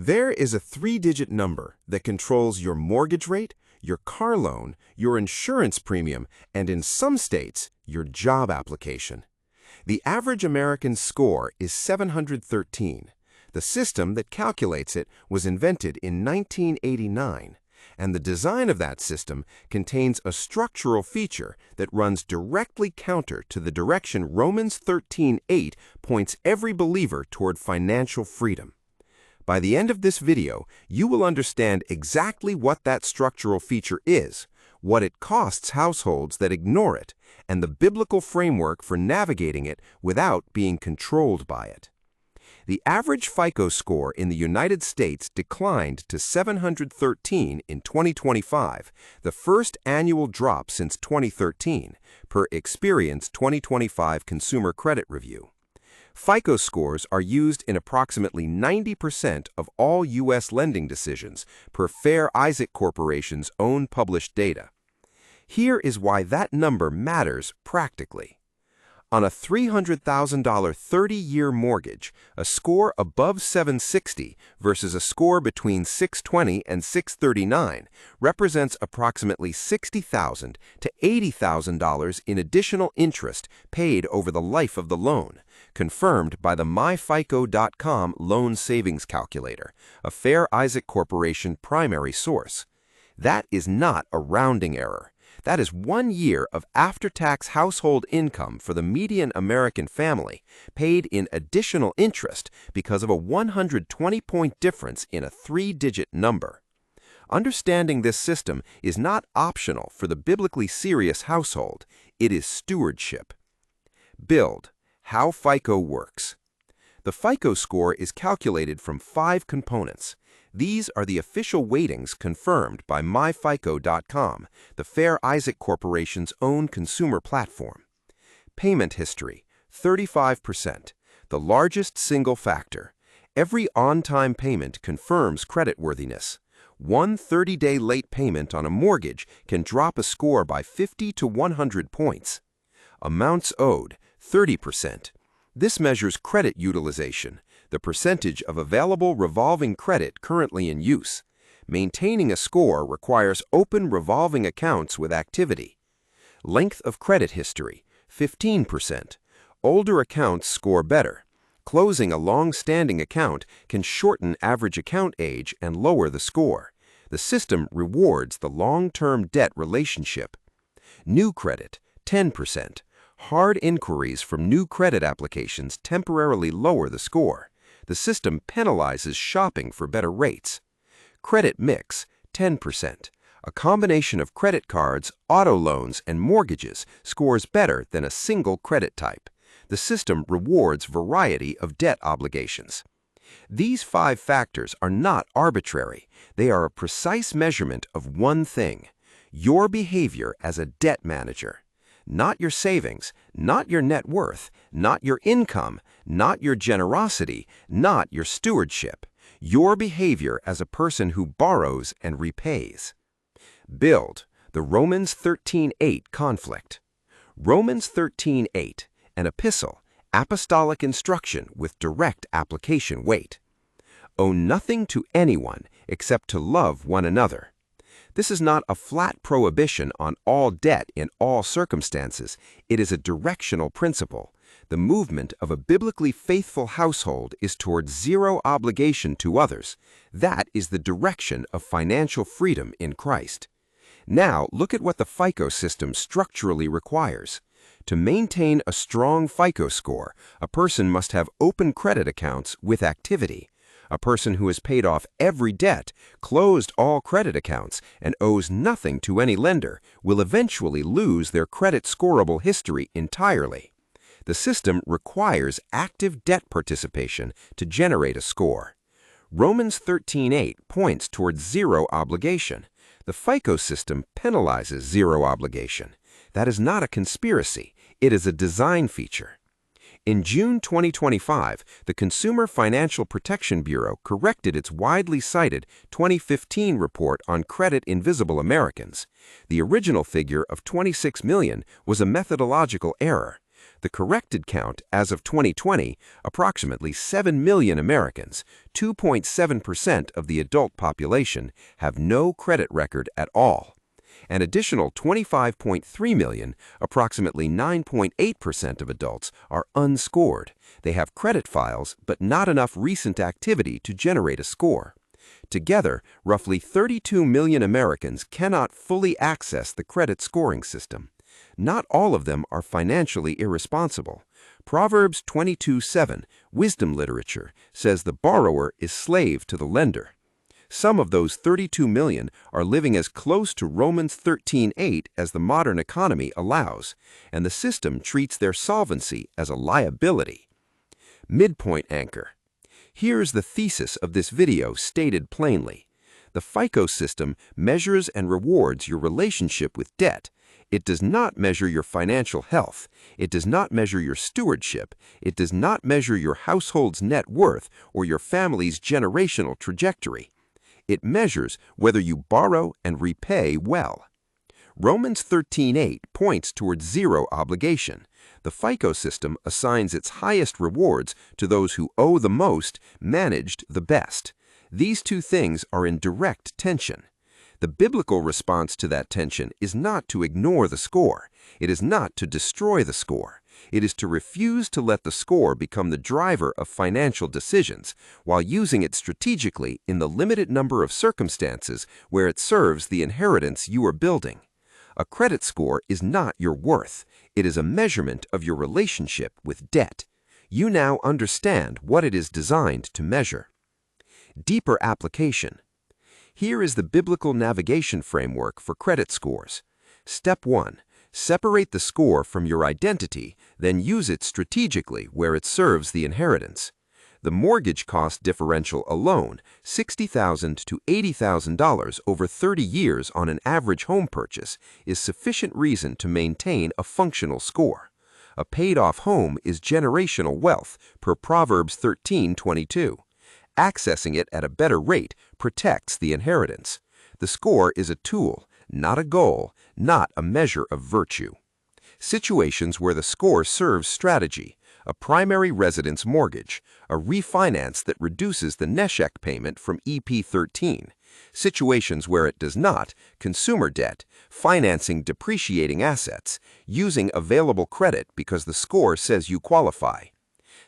There is a three-digit number that controls your mortgage rate, your car loan, your insurance premium, and in some states, your job application. The average American score is 713. The system that calculates it was invented in 1989, and the design of that system contains a structural feature that runs directly counter to the direction Romans 13:8 points every believer toward financial freedom. By the end of this video, you will understand exactly what that structural feature is, what it costs households that ignore it, and the biblical framework for navigating it without being controlled by it. The average FICO score in the United States declined to 713 in 2025, the first annual drop since 2013, per Experian's 2025 Consumer Credit Review. FICO scores are used in approximately 90% of all U.S. lending decisions, per Fair Isaac Corporation's own published data. Here is why that number matters practically. On a $300,000 30-year mortgage, a score above 760 versus a score between 620 and 639 represents approximately $60,000 to $80,000 in additional interest paid over the life of the loan, confirmed by the myfico.com loan savings calculator, a Fair Isaac Corporation primary source. That is not a rounding error. That is 1 year of after-tax household income for the median American family, paid in additional interest because of a 120-point difference in a three-digit number. Understanding this system is not optional for the biblically serious household. It is stewardship. Build. How FICO works. The FICO score is calculated from 5 components. These are the official weightings confirmed by myfico.com, the Fair Isaac Corporation's own consumer platform. Payment history, 35%, the largest single factor. Every on-time payment confirms creditworthiness. One 30-day late payment on a mortgage can drop a score by 50 to 100 points. Amounts owed, 30%. This measures credit utilization, the percentage of available revolving credit currently in use. Maintaining a score requires open revolving accounts with activity. Length of credit history, 15%. Older accounts score better. Closing a long-standing account can shorten average account age and lower the score. The system rewards the long-term debt relationship. New credit, 10%. Hard inquiries from new credit applications temporarily lower the score. The system penalizes shopping for better rates. Credit mix, 10%. A combination of credit cards, auto loans, and mortgages scores better than a single credit type. The system rewards variety of debt obligations. These 5 factors are not arbitrary. They are a precise measurement of one thing: your behavior as a debt manager. Not your savings, not your net worth, not your income, not your generosity, not your stewardship. Your behavior as a person who borrows and repays. Build. The Romans 13:8 conflict. Romans 13:8, an epistle, apostolic instruction with direct application weight. Owe nothing to anyone except to love one another. This is not a flat prohibition on all debt in all circumstances. It is a directional principle. The movement of a biblically faithful household is towards zero obligation to others. That is the direction of financial freedom in Christ. Now, look at what the FICO system structurally requires. To maintain a strong FICO score, a person must have open credit accounts with activity. A person who has paid off every debt, closed all credit accounts, and owes nothing to any lender will eventually lose their credit scorable history entirely. The system requires active debt participation to generate a score. Romans 13:8 points towards zero obligation. The FICO system penalizes zero obligation. That is not a conspiracy. It is a design feature. In June 2025, the Consumer Financial Protection Bureau corrected its widely cited 2015 report on credit invisible Americans. The original figure of 26 million was a methodological error. The corrected count as of 2020, approximately 7 million Americans, 2.7% of the adult population, have no credit record at all. An additional 25.3 million, approximately 9.8% of adults, are unscored. They have credit files, but not enough recent activity to generate a score. Together, roughly 32 million Americans cannot fully access the credit scoring system. Not all of them are financially irresponsible. Proverbs 22:7, wisdom literature, says the borrower is slave to the lender. Some of those 32 million are living as close to Romans 13:8 as the modern economy allows, and the system treats their solvency as a liability. Midpoint anchor. Here's the thesis of this video stated plainly. The FICO system measures and rewards your relationship with debt. It does not measure your financial health. It does not measure your stewardship. It does not measure your household's net worth or your family's generational trajectory. It measures whether you borrow and repay well. Romans 13:8 points towards zero obligation. The FICO system assigns its highest rewards to those who owe the most, managed the best. These two things are in direct tension. The biblical response to that tension is not to ignore the score. It is not to destroy the score. It is to refuse to let the score become the driver of financial decisions, while using it strategically in the limited number of circumstances where it serves the inheritance you are building. A credit score is not your worth. It is a measurement of your relationship with debt. You now understand what it is designed to measure. Deeper application. Here is the biblical navigation framework for credit scores. Step 1. Separate the score from your identity, then use it strategically where it serves the inheritance. The mortgage cost differential alone, $60,000 to $80,000 over 30 years on an average home purchase, is sufficient reason to maintain a functional score. A paid-off home is generational wealth per Proverbs 13:22. Accessing it at a better rate protects the inheritance. The score is a tool, not a goal, not a measure of virtue. Situations where the score serves strategy: a primary residence mortgage, a refinance that reduces the Neshek payment from EP13. Situations where it does not: consumer debt, financing depreciating assets, using available credit because the score says you qualify.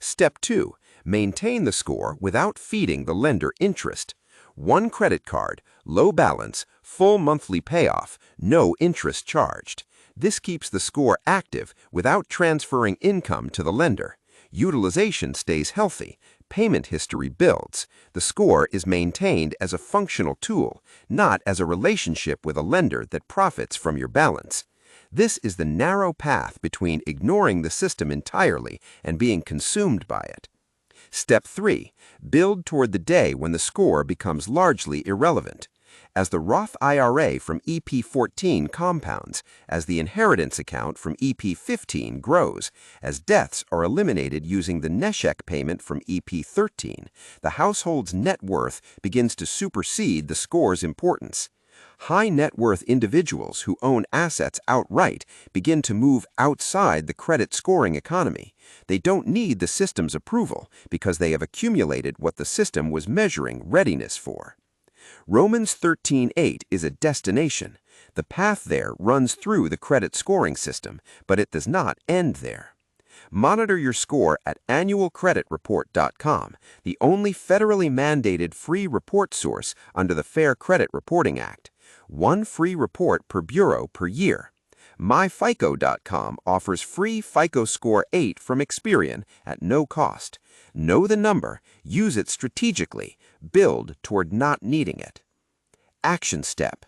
Step 2. Maintain the score without feeding the lender interest. One credit card, low balance, full monthly payoff, no interest charged. This keeps the score active without transferring income to the lender. Utilization stays healthy. Payment history builds. The score is maintained as a functional tool, not as a relationship with a lender that profits from your balance. This is the narrow path between ignoring the system entirely and being consumed by it. Step 3. Build toward the day when the score becomes largely irrelevant. As the Roth IRA from EP14 compounds, as the inheritance account from EP15 grows, as deaths are eliminated using the Neshek payment from EP13, the household's net worth begins to supersede the score's importance. High net worth individuals who own assets outright begin to move outside the credit scoring economy. They don't need the system's approval because they have accumulated what the system was measuring readiness for. Romans 13:8 is a destination. The path there runs through the credit scoring system, but it does not end there. Monitor your score at annualcreditreport.com, the only federally mandated free report source under the Fair Credit Reporting Act. One free report per bureau per year. MyFICO.com offers free FICO Score 8 from Experian at no cost. Know the number, use it strategically, build toward not needing it. Action step.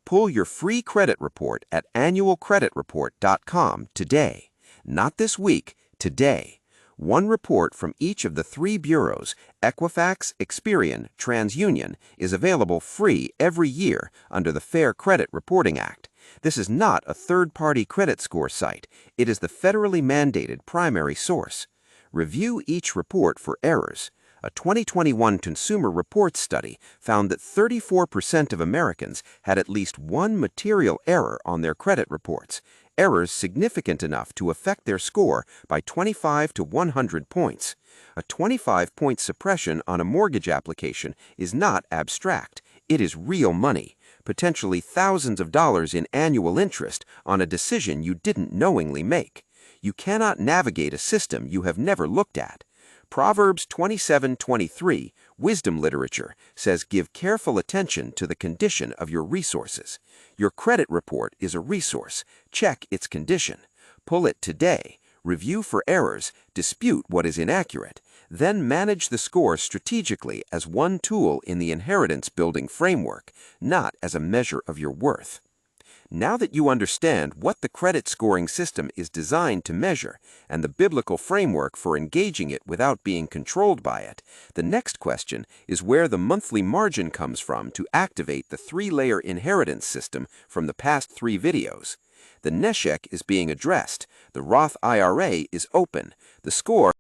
Pull your free credit report at annualcreditreport.com today. Not this week, today. One report from each of the 3 bureaus, Equifax, Experian, TransUnion, is available free every year under the Fair Credit Reporting Act. This is not a third-party credit score site. It is the federally mandated primary source. Review each report for errors. A 2021 Consumer Reports study found that 34% of Americans had at least one material error on their credit reports. errors significant enough to affect their score by 25 to 100 points. A 25-point suppression on a mortgage application is not abstract. It is real money, potentially thousands of dollars in annual interest on a decision you didn't knowingly make. You cannot navigate a system you have never looked at. Proverbs 27:23, wisdom literature, says give careful attention to the condition of your resources. Your credit report is a resource. Check its condition. Pull it today. Review for errors. Dispute what is inaccurate. Then manage the score strategically as one tool in the inheritance building framework, not as a measure of your worth. Now that you understand what the credit scoring system is designed to measure and the biblical framework for engaging it without being controlled by it, the next question is where the monthly margin comes from to activate the 3-layer inheritance system from the past 3 videos. The Neshek is being addressed. The Roth IRA is open. The score